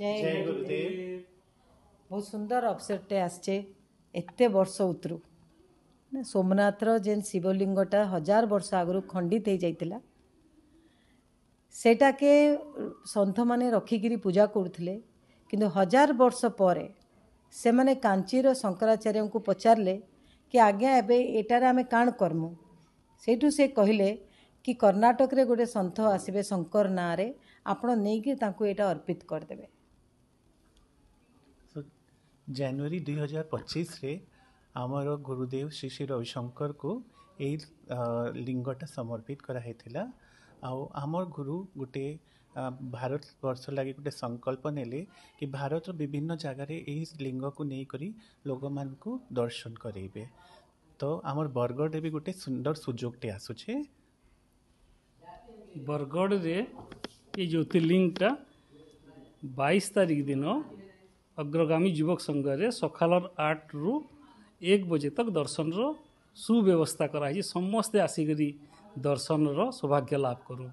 जय गुरुदेव। बहुत सुंदर अवसरटे आसचे एते वर्ष उतरू सोमनाथर जेन शिवलिंगटा 1000 वर्ष आगु खंडित हो जाइतिला सेटा के सन्थ माने रखिकी पूजा करुले किंतु 1000 वर्ष पर से माने कांचीर शंकराचार्य को पचारे कि आज्ञा एबे एटार आमे काण करमु सेठू से कहले कि कर्नाटक रे गोटे सन्थ आसबे शंकर ना रे आपण नेकी तांको एटा अर्पित करदेबे। जनवरी 2025 रे आमर गुरुदेव श्री श्री रविशंकर को यही लिंगटा समर्पित कराइथिला। आमर गुरु गोटे भारत वर्ष लगे गोटे संकल्प नेले कि भारत विभिन्न जगार यही लिंग को नहीं करी लोक मान को दर्शन करेबे। तो आमर बरगढ़ भी गोटे सुंदर सुजोगटे आसुचे। बरगढ़ रे ये ज्योतिर्लिंगटा 22 तारीख दिन अग्रगामी युवक संघ रे सकाल 8 रु 1 बजे तक दर्शन रो सुव्यवस्था कराई समस्ते आसिक दर्शन रो सौभाग्य लाभ करूँ।